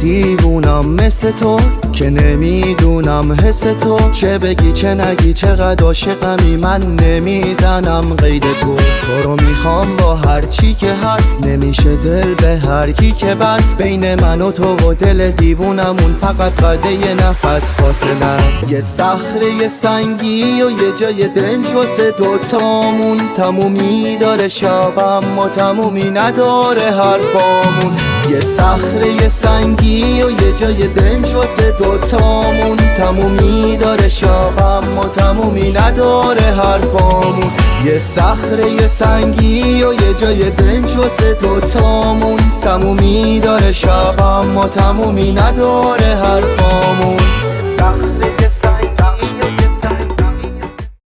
دیوونم مثل تو که نمیدونم حس تو، چه بگی چه نگی چقدر عاشقمی من نمیزنم قید تو رو میخوام با هر چی که هست، نمیشه دل به هر کی که بس، بین من و تو و دل دیوونمون فقط قده یه نفس فاصله است. یه صخره سنگی و یه جای دنج واسه دوتامون، تمومی داره شبم و تمومی نداره حرفامون. یه صخره سنگی و یه جای دنج واسه دوتامون، تمومی داره شبم و تمومی نداره حرفامون. یه صخره سنگی و یه جای دنج واسه دوتامون، تمومی داره شبم و تمومی نداره حرفامون.